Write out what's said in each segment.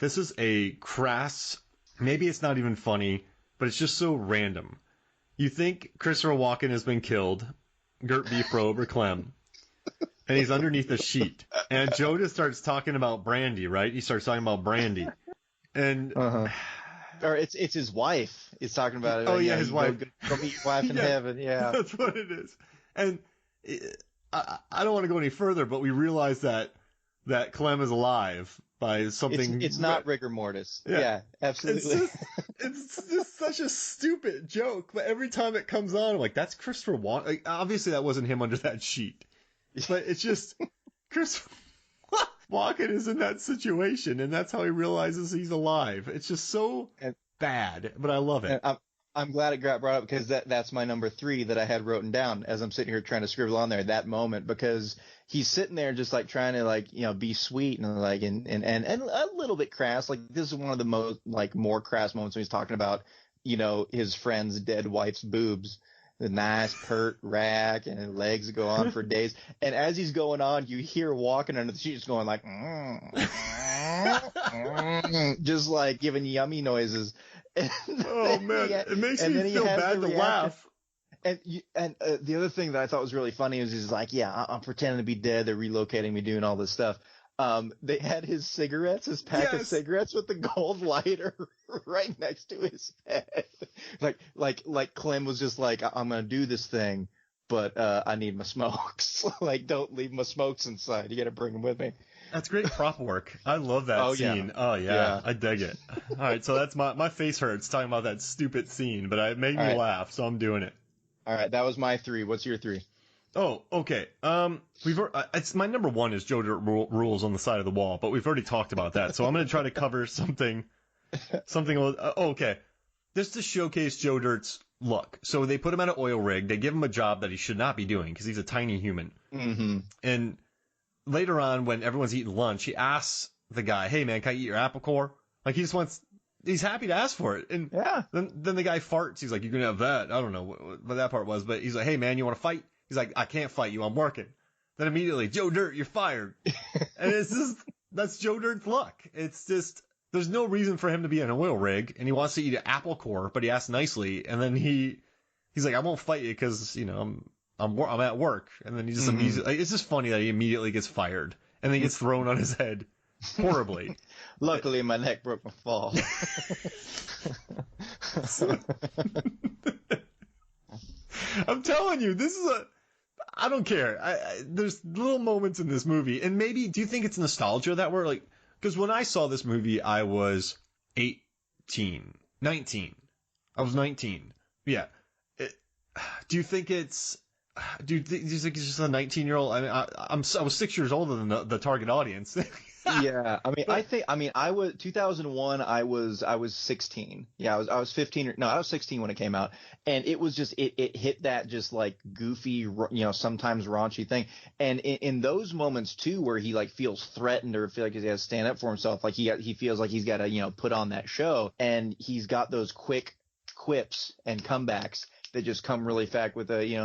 this is a crass, maybe it's not even funny, but it's just so random. You think Christopher Walken has been killed, Gert Beefrobe or Clem, and he's underneath a sheet. And Joe just starts talking about Brandy, right? He starts talking about Brandy. And... Or it's his wife. He's talking about it. Oh, yeah, his wife. Go meet your wife in heaven, yeah. That's what it is. And I don't want to go any further, but we realize that Clem is alive by something... It's not rigor mortis. Yeah, absolutely. It's just such a stupid joke, but every time it comes on, I'm like, that's Christopher Walken. Like, obviously, that wasn't him under that sheet. But it's just... Christopher Walken is in that situation, and that's how he realizes he's alive. It's just so bad, but I love it. I'm glad it got brought up because that's my number 3 that I had written down as I'm sitting here trying to scribble on there that moment, because he's sitting there just like trying to like, you know, be sweet and like and a little bit crass. Like this is one of the most like more crass moments when he's talking about, you know, his friend's dead wife's boobs. The nice pert rack and legs go on for days. And as he's going on, you hear Walken under the sheet just going like, just like giving yummy noises. Oh man, it makes me feel bad to laugh. And the other thing that I thought was really funny is he's like, yeah, I'm pretending to be dead. They're relocating me, doing all this stuff. They had his cigarettes, his pack of cigarettes with the gold lighter right next to his head. Like Clem was just like, I'm going to do this thing, but I need my smokes. Like, don't leave my smokes inside. You got to bring them with me. That's great prop work. I love that scene. Yeah. Oh, yeah. I dig it. All right, so that's my face hurts talking about that stupid scene, but it made me laugh, so I'm doing it. All right, that was my 3. What's your 3? Oh, okay. It's my number 1 is Joe Dirt rules on the side of the wall, but we've already talked about that. So I'm going to try to cover something. Okay. This to showcase Joe Dirt's luck. So they put him at an oil rig. They give him a job that he should not be doing because he's a tiny human. Mm-hmm. And later on, when everyone's eating lunch, he asks the guy, "Hey man, can I eat your apple core?" Like he's happy to ask for it. And then the guy farts. He's like, "You can have that." I don't know what that part was, but he's like, "Hey man, you want to fight?" He's like, "I can't fight you. I'm working." Then immediately, "Joe Dirt, you're fired." And it's just, that's Joe Dirt's luck. It's just, there's no reason for him to be in an oil rig, and he wants to eat an apple core, but he asks nicely, and then he's like, "I won't fight you because, you know, I'm at work." And then he just immediately, it's just funny that he immediately gets fired, and then he gets thrown on his head horribly. Luckily, my neck broke my fall. I'm telling you, this is I don't care. There's little moments in this movie, and maybe, do you think it's nostalgia that we're like, because when I saw this movie, I was 19. I was 19. Yeah. Do you think it's just a 19-year-old? I mean, I was 6 years older than the target audience. Yeah, I mean, I was 2001. I was 16. Yeah, I was 15. I was 16 when it came out, and it was just it hit that just like goofy, you know, sometimes raunchy thing. And in those moments too, where he like feels threatened or feel like he has to stand up for himself, like he feels like he's got to, you know, put on that show, and he's got those quick quips and comebacks that just come really fast with a, you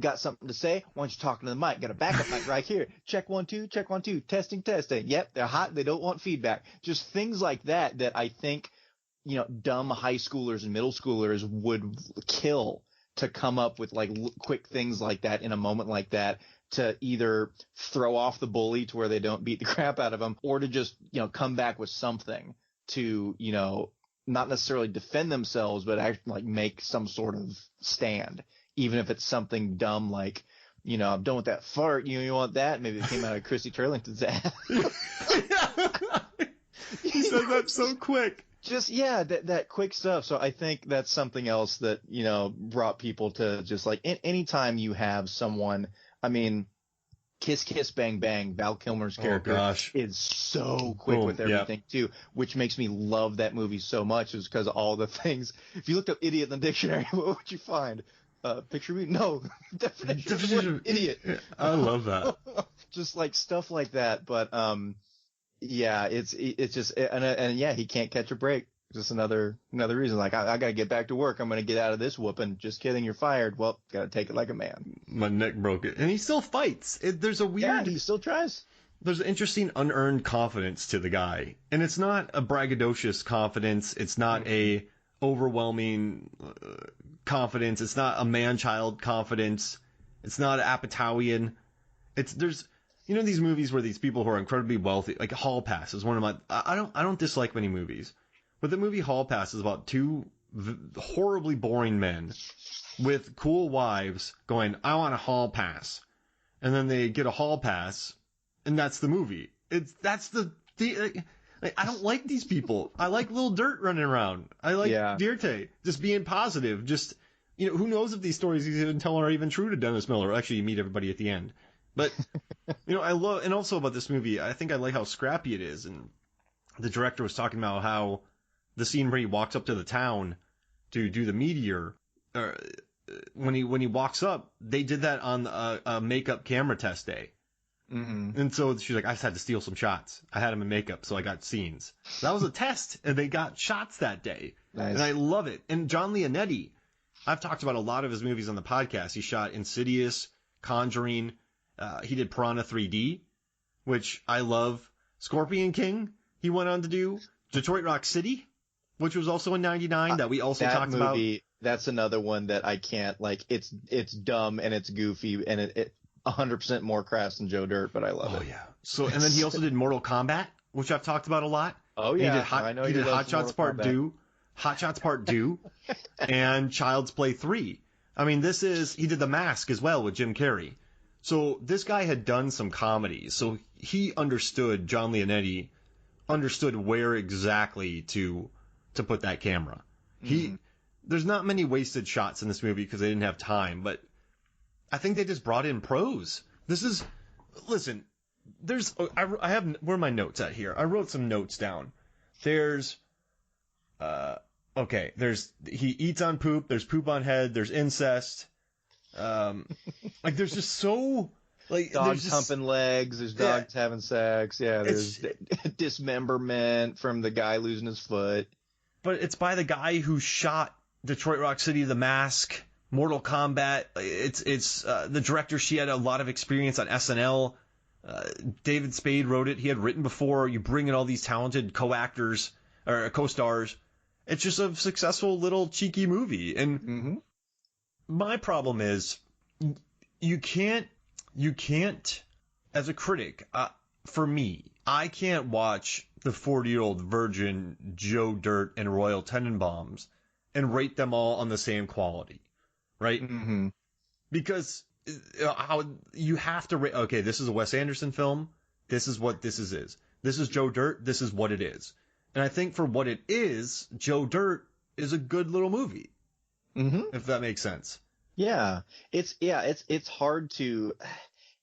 got something to say? Why don't you talk to the mic? Got a backup mic right here. Check 1 2, check 1 2, testing. Yep, they're hot. They don't want feedback. Just things like that I think, you know, dumb high schoolers and middle schoolers would kill to come up with like quick things like that in a moment like that, to either throw off the bully to where they don't beat the crap out of them, or to just, you know, come back with something to, you know, not necessarily defend themselves, but actually like make some sort of stand, even if it's something dumb like, you know, I'm done with that fart. You want that? Maybe it came out of Chrissy Turlington's ass. He said that so quick. Just, yeah, that quick stuff. So I think that's something else that, you know, brought people to just like, anytime you have someone, I mean, Kiss Kiss Bang Bang, Val Kilmer's character is so quick with everything too, which makes me love that movie so much, is because of all the things. If you looked up idiot in the dictionary, what would you find? Picture me? No. Definition of idiot. I love that. Just like stuff like that. But, yeah, it's just, and yeah, he can't catch a break. Just another reason. Like, I gotta get back to work. I'm gonna get out of this whooping. Just kidding, you're fired. Well, gotta take it like a man. My neck broke it. And he still fights. There's a weird... Yeah, he still tries. there's an interesting unearned confidence to the guy. And it's not a braggadocious confidence. It's not a overwhelming confidence. It's not a man-child confidence. It's not Apatowian. There's these movies where these people who are incredibly wealthy, like Hall Pass is one of my, I don't dislike many movies, but the movie Hall Pass is about two horribly boring men with cool wives going, I want a Hall Pass. And then they get a Hall Pass, and that's the movie. I don't like these people. I like Lil Dirt running around. I like Dirte just being positive. Just, who knows if these stories he's even telling are even true to Dennis Miller. Actually, you meet everybody at the end. But, I love, and also about this movie, I think I like how scrappy it is. And the director was talking about how the scene where he walks up to the town to do the meteor, when he walks up, they did that on a makeup camera test day. Mm-hmm. And so she's like, I just had to steal some shots. I had them in makeup, so I got scenes. That was a test, and they got shots that day. Nice. And I love it. And John Leonetti, I've talked about a lot of his movies on the podcast. He shot Insidious, Conjuring. He did Piranha 3D, which I love. Scorpion King, he went on to do. Detroit Rock City, which was also in 99 that we also talked about. That's another one that I can't, like, it's dumb and it's goofy and it 100% more crass than Joe Dirt, but I love it. Oh, yeah. So, and then he also did Mortal Kombat, which I've talked about a lot. Oh, yeah. He did Hot Shots Part 2, and Child's Play 3. I mean, he did The Mask as well with Jim Carrey. So this guy had done some comedies. So he understood, John Leonetti understood where exactly to put that camera. There's not many wasted shots in this movie because they didn't have time, but I think they just brought in pros. Listen, I have, where are my notes at here? I wrote some notes down. He eats on poop, there's poop on head, there's incest. There's just so, like, dogs humping legs, there's dogs having sex, there's dismemberment from the guy losing his foot. But it's by the guy who shot Detroit Rock City, The Mask, Mortal Kombat. It's the director. She had a lot of experience on SNL. David Spade wrote it. He had written before. You bring in all these talented co-actors or co-stars. It's just a successful little cheeky movie. And my problem is you can't, as a critic, for me, I can't watch the 40-year-old virgin Joe Dirt and Royal Tenenbaums and rate them all on the same quality, right? Mm-hmm. Because how you have to rate, okay, this is a Wes Anderson film. This is what this is. This is Joe Dirt. This is what it is. And I think for what it is, Joe Dirt is a good little movie. Mm-hmm. If that makes sense. Yeah. It's hard to,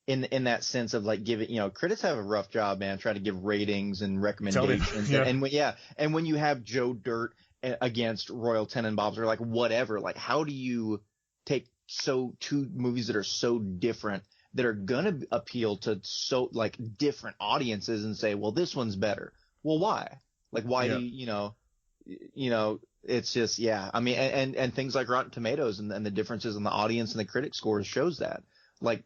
in that sense of like giving, critics have a rough job, man, trying to give ratings and recommendations. And when you have Joe Dirt against Royal Tenenbaums or like whatever, like how do you take two movies that are so different that are gonna appeal to so like different audiences and say, well, this one's better. Well, why? Like why do it's just I mean, and things like Rotten Tomatoes and the differences in the audience and the critic scores shows that. Like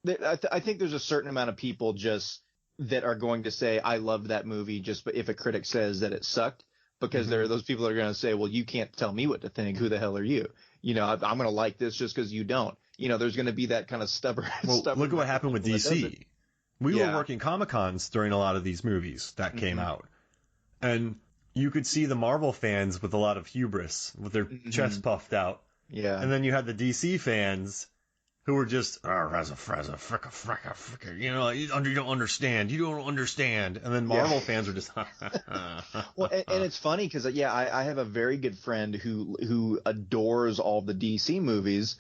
I think there's a certain amount of people just that are going to say, I loved that movie just if a critic says that it sucked, because there are those people that are going to say, well, you can't tell me what to think. Who the hell are you? I'm going to like this just because you don't. There's going to be that kind of stubborn. Well, look at what happened with DC. We were working Comic-Cons during a lot of these movies that came out. And you could see the Marvel fans with a lot of hubris, with their chest puffed out. Yeah. And then you had the DC fans who were just, fricka, you don't understand. You don't understand. And then Marvel fans were just, Well, and it's funny because, I have a very good friend who adores all the DC movies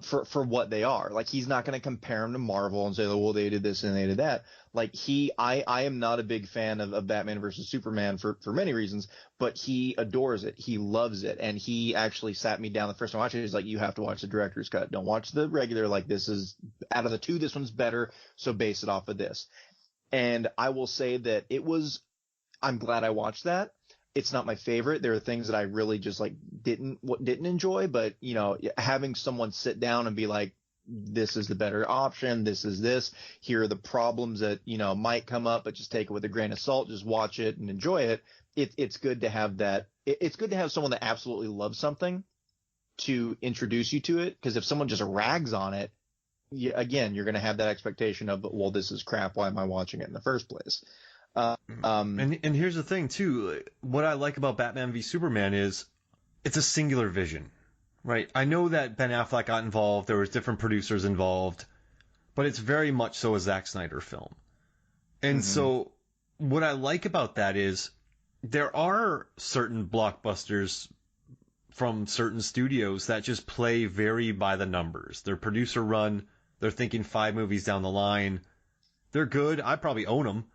for what they are. Like, he's not going to compare them to Marvel and say, well, they did this and they did that. Like, I am not a big fan of Batman versus Superman for many reasons, but he adores it. He loves it. And he actually sat me down the first time I watched it. He's like, you have to watch the director's cut. Don't watch the regular. Like, this is, out of the two, this one's better. So base it off of this. And I will say that I'm glad I watched that. It's not my favorite. There are things that I really just like didn't enjoy, but having someone sit down and be like, this is the better option. This is this. Here are the problems that, might come up, but just take it with a grain of salt. Just watch it and enjoy it. It's good to have that. It's good to have someone that absolutely loves something to introduce you to it. Because if someone just rags on it, again, you're going to have that expectation of, well, this is crap. Why am I watching it in the first place? And here's the thing too. What I like about Batman v Superman is it's a singular vision, right? I know that Ben Affleck got involved. There was different producers involved, but it's very much so a Zack Snyder film. And so what I like about that is there are certain blockbusters from certain studios that just play very by the numbers. They're producer run. They're thinking 5 movies down the line. They're good. I probably own them,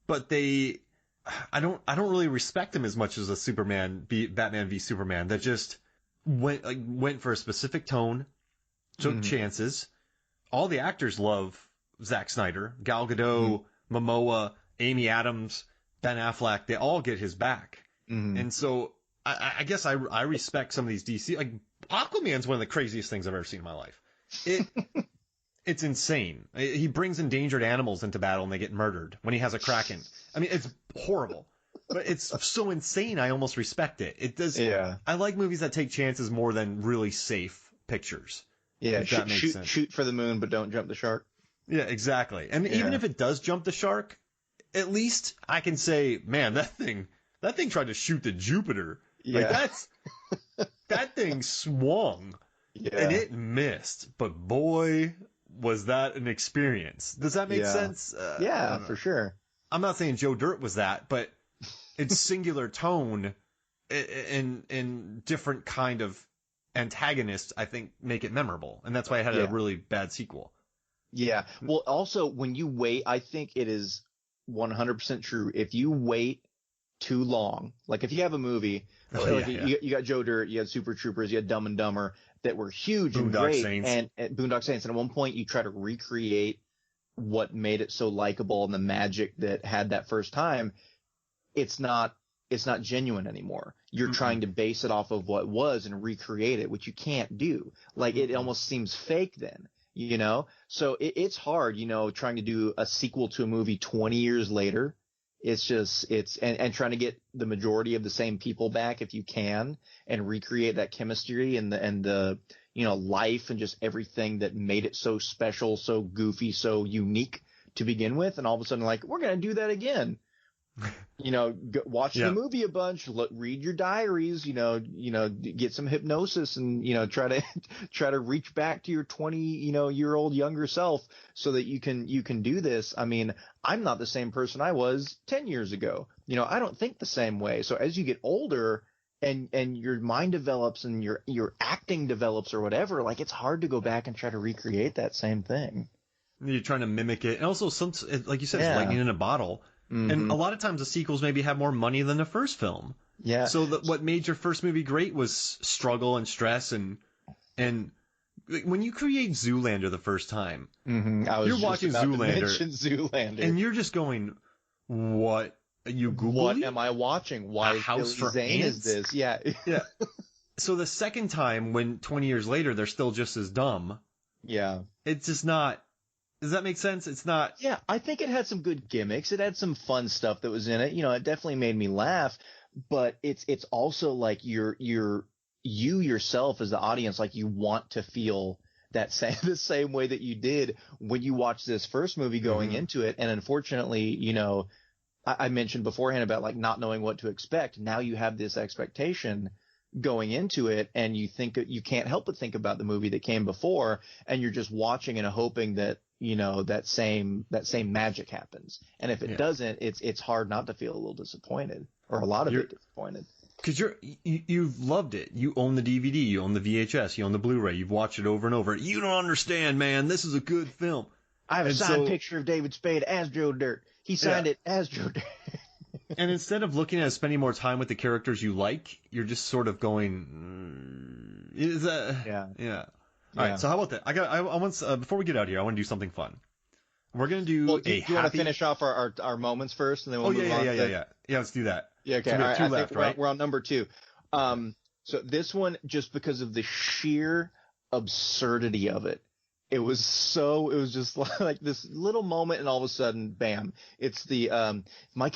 but I don't really respect them as much as a Batman v Superman that just went for a specific tone, took chances. All the actors love Zack Snyder, Gal Gadot, Momoa, Amy Adams, Ben Affleck. They all get his back. And so I guess I respect some of these DC. Like Aquaman's one of the craziest things I've ever seen in my life. It's insane. He brings endangered animals into battle and they get murdered when he has a kraken. I mean, it's horrible, but it's so insane. I almost respect it. It does. Yeah. I like movies that take chances more than really safe pictures. Yeah. Shoot for the moon, but don't jump the shark. Yeah, exactly. And even if it does jump the shark, at least I can say, man, that thing tried to shoot the Jupiter. Yeah. Like that thing swung. Yeah. And it missed, but boy, was that an experience. Does that make sense? Yeah, for sure. I'm not saying Joe Dirt was that, but it's singular tone and different kind of antagonists, I think, make it memorable. And that's why I had a really bad sequel. Yeah. Well, also, when you wait, I think it is 100% true. If you wait too long, like if you have a movie, you got Joe Dirt, you had Super Troopers, you had Dumb and Dumber that were huge and great, and Boondock Saints. And at one point, you try to recreate what made it so likable and the magic that had that first time. It's not genuine anymore. You're trying to base it off of what was and recreate it, which you can't do. Like it almost seems fake then, So it's hard, trying to do a sequel to a movie 20 years later. It's just and trying to get the majority of the same people back if you can and recreate that chemistry and the life and just everything that made it so special, so goofy, so unique to begin with, and all of a sudden like we're gonna do that again. Watch the movie a bunch, read your diaries, get some hypnosis and, try to reach back to your 20-year-old younger self so that you can do this. I mean, I'm not the same person I was 10 years ago. I don't think the same way. So as you get older and your mind develops and your acting develops or whatever, like it's hard to go back and try to recreate that same thing. You're trying to mimic it. And also like you said, it's lightning in a bottle. And a lot of times the sequels maybe have more money than the first film. Yeah. So what made your first movie great was struggle and stress and when you create Zoolander the first time, you're watching Zoolander, and you're just going, "What are you Googling? What am I watching? Why House for Zane is this?" Yeah. Yeah. So the second time, when 20 years later they're still just as dumb. Yeah. It's just not. Does that make sense? It's not. Yeah, I think it had some good gimmicks. It had some fun stuff that was in it. It definitely made me laugh. But it's also like you yourself as the audience, like you want to feel the same way that you did when you watched this first movie going into it. And unfortunately, I mentioned beforehand about like not knowing what to expect. Now you have this expectation going into it, and you can't help but think about the movie that came before, and you're just watching and hoping that that same magic happens. And if it doesn't, it's hard not to feel a little disappointed, or a lot of it disappointed. Because you've loved it. You own the DVD, you own the VHS, you own the Blu-ray. You've watched it over and over. You don't understand, man. This is a good film. I have a signed picture of David Spade as Joe Dirt. He signed it as Joe Dirt. And instead of looking at spending more time with the characters you like, you're just sort of going, is that? Yeah. All right. So how about that? I want before we get out here, I want to do something fun. We're gonna do do you want to finish off our moments first, and then we'll move on? Yeah. Let's do that. Yeah. Okay. So we have two left, right? We're on number 2. So this one, just because of the sheer absurdity of it, It was just like this little moment, and all of a sudden, bam! It's the my